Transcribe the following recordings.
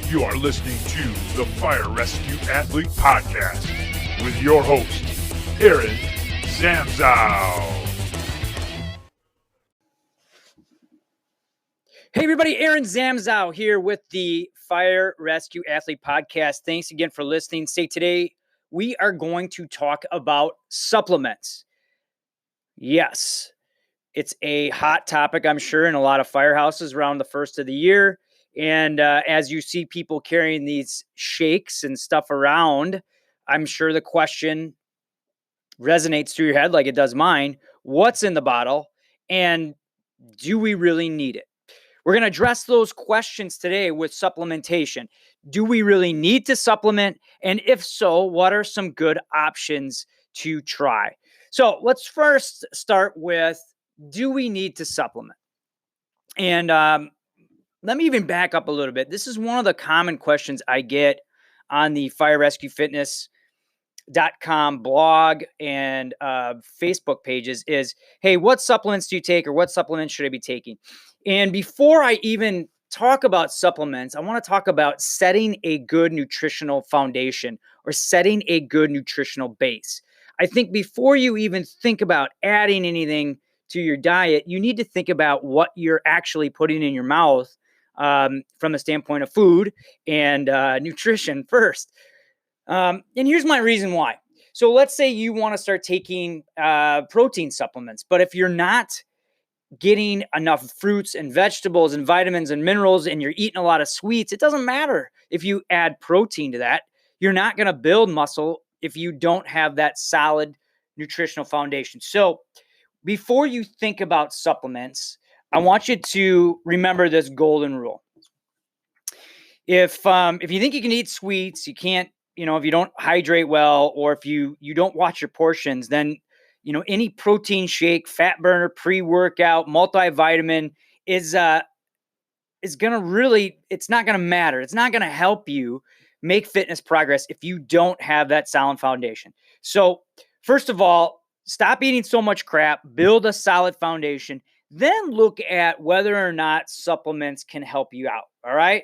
You are listening to the Fire Rescue Athlete Podcast with your host, Aaron Zamzow. Hey everybody, Aaron Zamzow here with the Fire Rescue Athlete Podcast. Thanks again for listening. Today we are going to talk about supplements. Yes, it's a hot topic, I'm sure, in a lot of firehouses around the first of the year. And as you see people carrying these shakes and stuff around, I'm sure the question resonates through your head like it does mine. What's in the bottle? And do we really need it? We're going to address those questions today with supplementation. Do we really need to supplement? And if so, what are some good options to try? So let's first start with, do we need to supplement? And let me even back up a little bit. This is one of the common questions I get on the firerescuefitness.com blog and Facebook pages is, hey, what supplements do you take, or what supplements should I be taking? And before I even talk about supplements, I want to talk about setting a good nutritional foundation or setting a good nutritional base. I think before you even think about adding anything to your diet, you need to think about what you're actually putting in your mouth from the standpoint of food and nutrition first. And here's my reason why. So let's say you want to start taking protein supplements, but if you're not getting enough fruits and vegetables and vitamins and minerals and you're eating a lot of sweets, it doesn't matter if you add protein to that. You're not going to build muscle if you don't have that solid nutritional foundation. So before you think about supplements, I want you to remember this golden rule. If you think you can eat sweets, you can't, if you don't hydrate well, or if you don't watch your portions, then any protein shake, fat burner, pre-workout, multivitamin is gonna really, it's not gonna matter. It's not gonna help you make fitness progress if you don't have that solid foundation. So first of all, stop eating so much crap, build a solid foundation, then look at whether or not supplements can help you out. All right.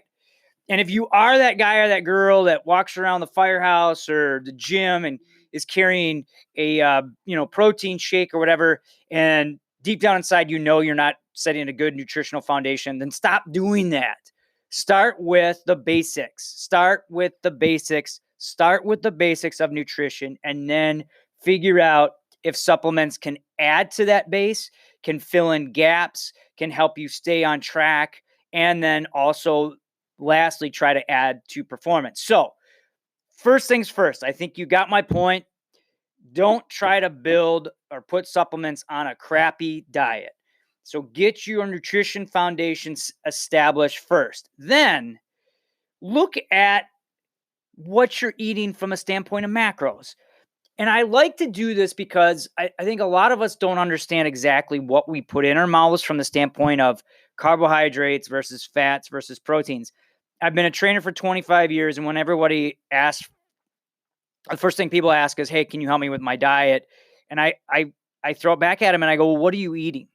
And if you are that guy or that girl that walks around the firehouse or the gym and is carrying a protein shake or whatever, and deep down inside you're not setting a good nutritional foundation, then stop doing that. Start with the basics. Start with the basics of nutrition, and then figure out if supplements can add to that base, can fill in gaps, can help you stay on track, and then also lastly, try to add to performance. So first things first, I think you got my point. Don't try to build or put supplements on a crappy diet. So get your nutrition foundations established first. Then look at what you're eating from a standpoint of macros. And I like to do this because I think a lot of us don't understand exactly what we put in our mouths from the standpoint of carbohydrates versus fats versus proteins. I've been a trainer for 25 years, and when everybody asks, the first thing people ask is, hey, can you help me with my diet? And I throw it back at them and I go, well, what are you eating?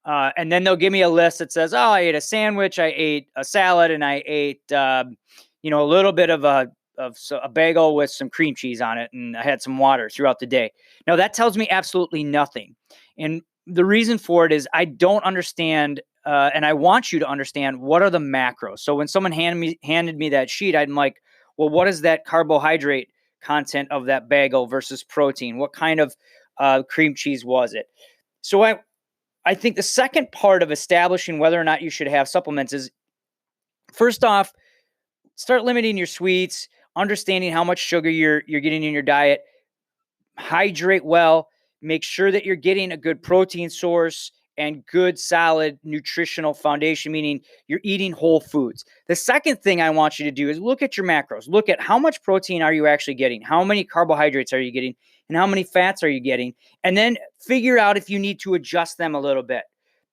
And then they'll give me a list that says, oh, I ate a sandwich, I ate a salad, and I ate, a little bit of a bagel with some cream cheese on it, and I had some water throughout the day. Now, that tells me absolutely nothing. And the reason for it is I don't understand, and I want you to understand, what are the macros. So when someone handed me that sheet, I'm like, well, what is that carbohydrate content of that bagel versus protein? What kind of cream cheese was it? So I think the second part of establishing whether or not you should have supplements is, first off, start limiting your sweets, understanding how much sugar you're getting in your diet, hydrate well, make sure that you're getting a good protein source and good solid nutritional foundation, meaning you're eating whole foods. The second thing I want you to do is look at your macros. Look at how much protein are you actually getting? How many carbohydrates are you getting? And how many fats are you getting? And then figure out if you need to adjust them a little bit.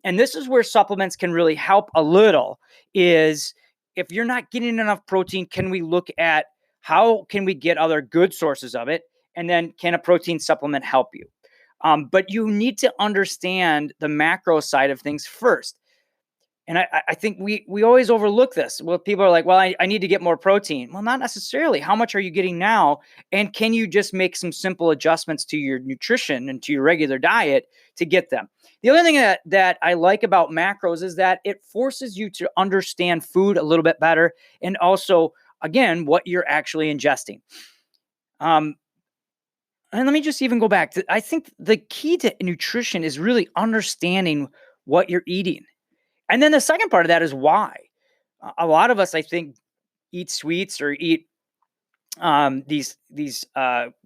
And this is where supplements can really help a little, is if you're not getting enough protein, can we look at how can we get other good sources of it? And then can a protein supplement help you? But you need to understand the macro side of things first. And I think we always overlook this. Well, people are like, well, I need to get more protein. Well, not necessarily. How much are you getting now? And can you just make some simple adjustments to your nutrition and to your regular diet to get them? The other thing that I like about macros is that it forces you to understand food a little bit better, and also, again, what you're actually ingesting. And let me just even go back to, I think the key to nutrition is really understanding what you're eating. And then the second part of that is why. A lot of us, I think, eat sweets or eat these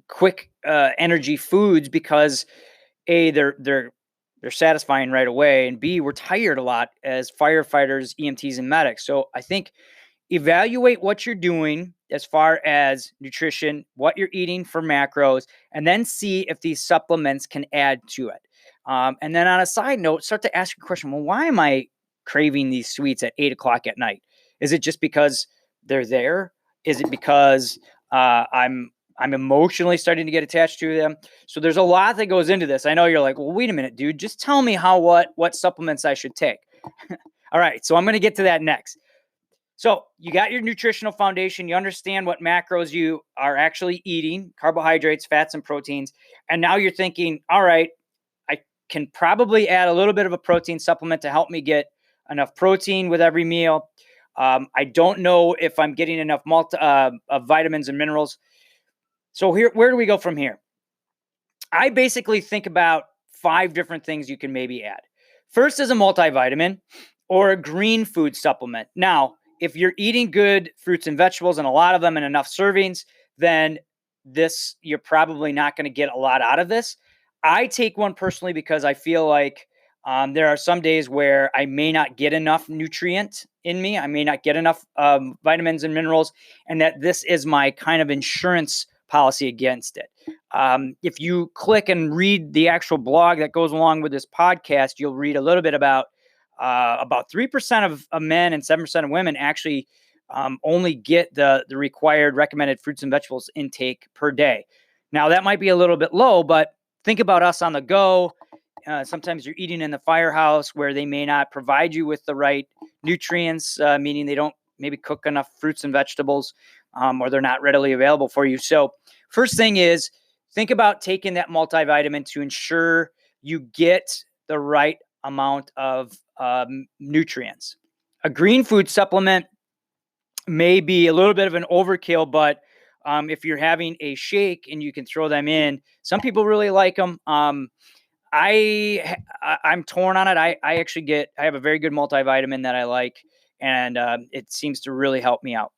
quick energy foods because A, they're satisfying right away, and B, we're tired a lot as firefighters, EMTs, and medics. So I think evaluate what you're doing as far as nutrition, what you're eating for macros, and then see if these supplements can add to it. And then on a side note, start to ask your question, well, why am I craving these sweets at 8 o'clock at night? Is it just because they're there? Is it because I'm emotionally starting to get attached to them? So there's a lot that goes into this. I know you're like, well, wait a minute, dude, just tell me what supplements I should take. All right, so I'm going to get to that next. So you got your nutritional foundation. You understand what macros you are actually eating, carbohydrates, fats, and proteins. And now you're thinking, all right, I can probably add a little bit of a protein supplement to help me get enough protein with every meal. I don't know if I'm getting enough vitamins and minerals. So where do we go from here? I basically think about 5 different things you can maybe add. First is a multivitamin or a green food supplement. Now, if you're eating good fruits and vegetables and a lot of them in enough servings, then you're probably not going to get a lot out of this. I take one personally because I feel like there are some days where I may not get enough nutrient in me. I may not get enough vitamins and minerals, and that this is my kind of insurance policy against it. If you click and read the actual blog that goes along with this podcast, you'll read a little bit about 3% of men and 7% of women actually only get the required recommended fruits and vegetables intake per day. Now, that might be a little bit low, but think about us on the go. Sometimes you're eating in the firehouse where they may not provide you with the right nutrients, meaning they don't maybe cook enough fruits and vegetables, or they're not readily available for you. So first thing is, think about taking that multivitamin to ensure you get the right amount of nutrients. A green food supplement may be a little bit of an overkill, but if you're having a shake and you can throw them in, some people really like them. I'm torn on it. I have a very good multivitamin that I like, and it seems to really help me out.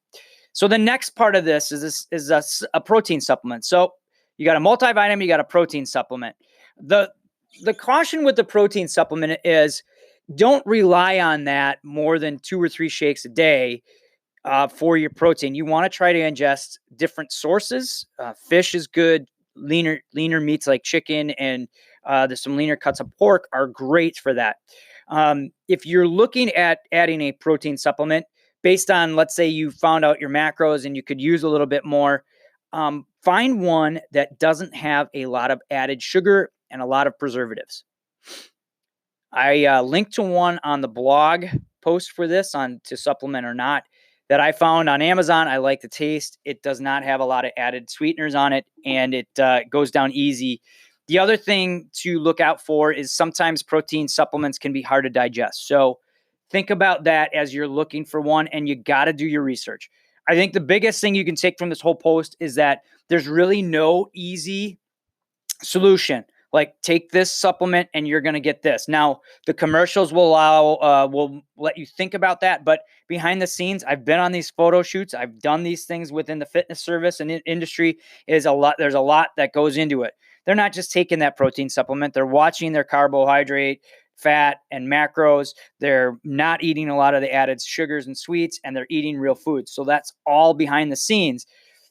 So the next part of this is a protein supplement. So you got a multivitamin, you got a protein supplement. The caution with the protein supplement is don't rely on that more than 2 or 3 shakes a day for your protein. You want to try to ingest different sources. Fish is good. Leaner meats like chicken and there's some leaner cuts of pork are great for that. If you're looking at adding a protein supplement based on, let's say you found out your macros and you could use a little bit more, find one that doesn't have a lot of added sugar and a lot of preservatives. I linked to one on the blog post for this on to supplement or not that I found on Amazon. I like the taste. It does not have a lot of added sweeteners on it, and it goes down easy. The other thing to look out for is sometimes protein supplements can be hard to digest. So think about that as you're looking for one, and you got to do your research. I think the biggest thing you can take from this whole post is that there's really no easy solution. Like, take this supplement and you're going to get this. Now, the commercials will let you think about that, but behind the scenes, I've been on these photo shoots. I've done these things within the fitness service and industry. There's a lot that goes into it. They're not just taking that protein supplement. They're watching their carbohydrate, fat, and macros. They're not eating a lot of the added sugars and sweets, and they're eating real food. So that's all behind the scenes.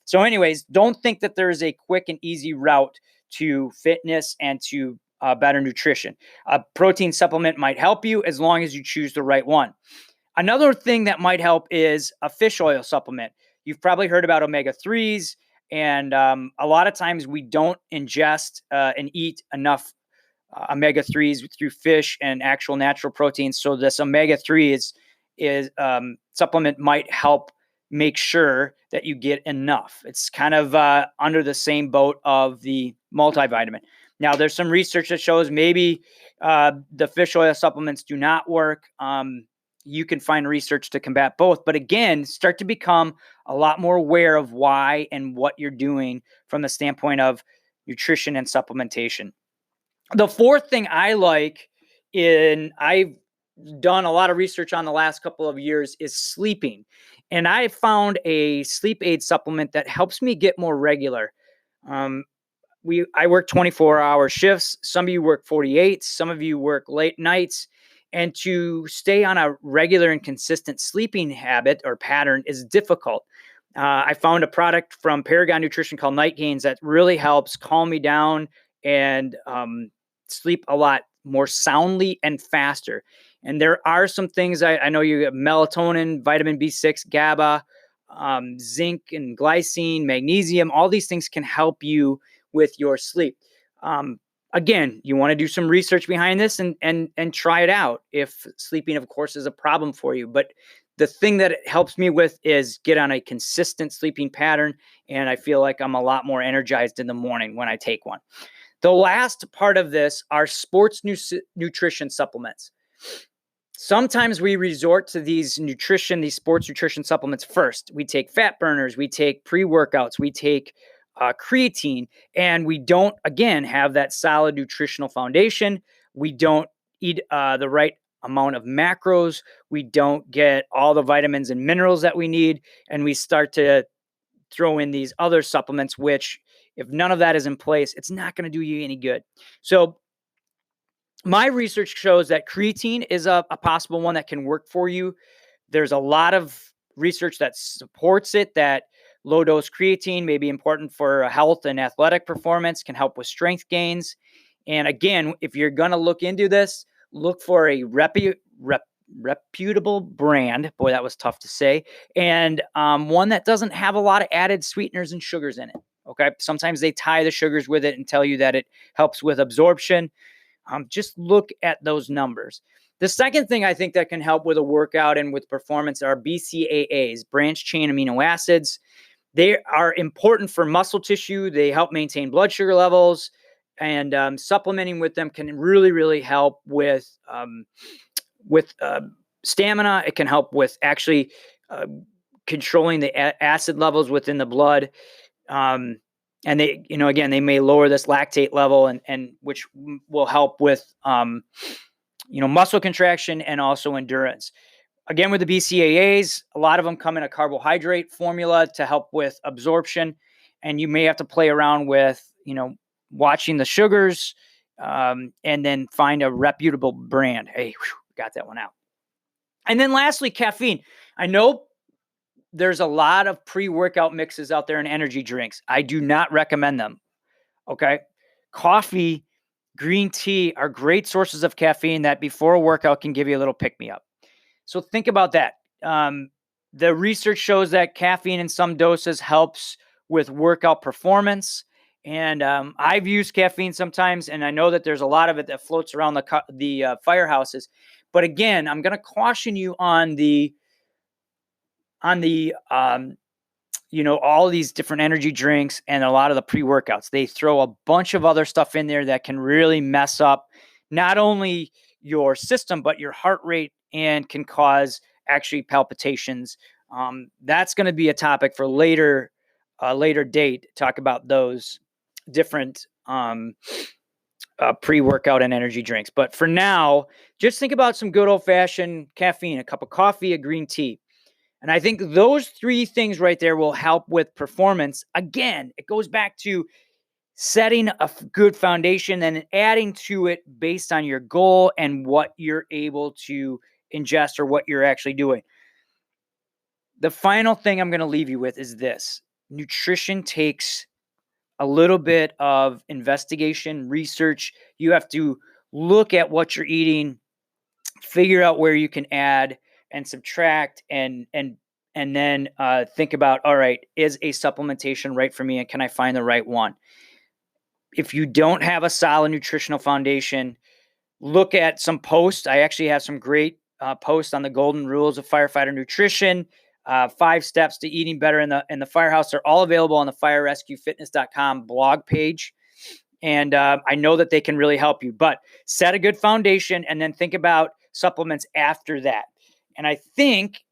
So anyways, don't think that there is a quick and easy route to fitness and to better nutrition. A protein supplement might help you as long as you choose the right one. Another thing that might help is a fish oil supplement. You've probably heard about omega-3s, and a lot of times we don't ingest and eat enough omega-3s through fish and actual natural proteins. So this omega-3 is supplement might help make sure that you get enough. It's kind of under the same boat of the multivitamin. Now, there's some research that shows maybe the fish oil supplements do not work. You can find research to combat both. But again, start to become a lot more aware of why and what you're doing from the standpoint of nutrition and supplementation. The fourth thing I like, I've done a lot of research on the last couple of years, is sleeping. And I found a sleep aid supplement that helps me get more regular. I work 24-hour shifts. Some of you work 48. Some of you work late nights. And to stay on a regular and consistent sleeping habit or pattern is difficult. I found a product from Paragon Nutrition called Night Gains that really helps calm me down and sleep a lot more soundly and faster. And there are some things I know you get: melatonin, vitamin B6, GABA, zinc and glycine, magnesium. All these things can help you with your sleep. Again, you want to do some research behind this and try it out if sleeping, of course, is a problem for you. But the thing that it helps me with is get on a consistent sleeping pattern, and I feel like I'm a lot more energized in the morning when I take one. The last part of this are sports nutrition supplements. Sometimes we resort to these sports nutrition supplements first. We take fat burners, we take pre-workouts, we take creatine, and we don't, again, have that solid nutritional foundation. We don't eat the right amount of macros. We don't get all the vitamins and minerals that we need. And we start to throw in these other supplements, which, if none of that is in place, it's not going to do you any good. So my research shows that creatine is a possible one that can work for you. There's a lot of research that supports it, that low dose creatine may be important for health and athletic performance, can help with strength gains. And again, if you're going to look into this, look for a reputable brand. Boy, that was tough to say. And one that doesn't have a lot of added sweeteners and sugars in it. Okay. Sometimes they tie the sugars with it and tell you that it helps with absorption. Just look at those numbers. The second thing I think that can help with a workout and with performance are BCAAs, branched chain amino acids. They are important for muscle tissue. They help maintain blood sugar levels, and supplementing with them can really, really help with stamina. It can help with actually controlling the acid levels within the blood. And they, again, they may lower this lactate level, and which will help with, muscle contraction and also endurance. Again, with the BCAAs, a lot of them come in a carbohydrate formula to help with absorption, and you may have to play around with, watching the sugars, and then find a reputable brand. Hey, got that one out. And then lastly, caffeine. I know there's a lot of pre-workout mixes out there and energy drinks. I do not recommend them. Okay. Coffee, green tea are great sources of caffeine that before a workout can give you a little pick-me-up. So think about that. The research shows that caffeine in some doses helps with workout performance. And I've used caffeine sometimes, and I know that there's a lot of it that floats around the firehouses. But again, I'm going to caution you on all these different energy drinks and a lot of the pre-workouts. They throw a bunch of other stuff in there that can really mess up not only your system, but your heart rate, and can cause actually palpitations. That's going to be a topic for later date, talk about those different pre-workout and energy drinks. But for now, just think about some good old-fashioned caffeine, a cup of coffee, a green tea. And I think those three things right there will help with performance. Again, it goes back to setting a good foundation and adding to it based on your goal and what you're able to ingest or what you're actually doing. The final thing I'm going to leave you with is this: nutrition takes a little bit of investigation, research. You have to look at what you're eating, figure out where you can add and subtract, and then think about, all right, is a supplementation right for me, and can I find the right one? if you don't have a solid nutritional foundation, look at some posts. I actually have some great posts on the golden rules of firefighter nutrition, 5 steps to eating better in the firehouse. They're all available on the firerescuefitness.com blog page. And I know that they can really help you, but set a good foundation and then think about supplements after that. And I think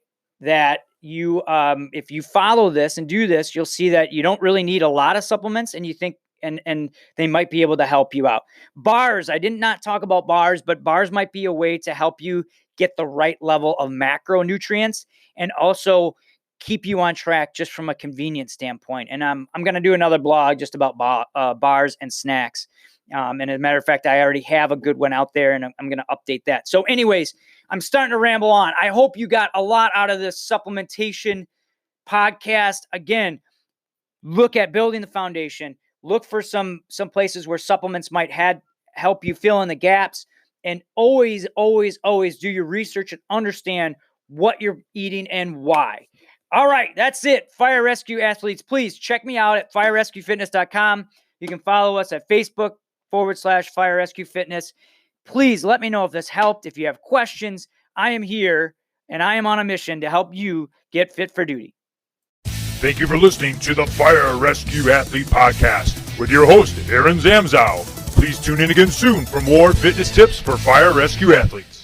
that you, if you follow this and do this, you'll see that you don't really need a lot of supplements, and you think, and they might be able to help you out. Bars, I did not talk about bars, but bars might be a way to help you get the right level of macronutrients and also keep you on track just from a convenience standpoint. And I'm going to do another blog just about bars and snacks. And as a matter of fact, I already have a good one out there, and I'm going to update that. So anyways, I'm starting to ramble on. I hope you got a lot out of this supplementation podcast. Again, look at building the foundation. Look for some places where supplements might help you fill in the gaps. And always, always, always do your research and understand what you're eating and why. All right, that's it. Fire Rescue Athletes, please check me out at firerescuefitness.com. You can follow us at Facebook.com/Fire Rescue Fitness. Please let me know if this helped. If you have questions, I am here and I am on a mission to help you get fit for duty. Thank you for listening to the Fire Rescue Athlete Podcast with your host, Aaron Zamzow. Please tune in again soon for more fitness tips for fire rescue athletes.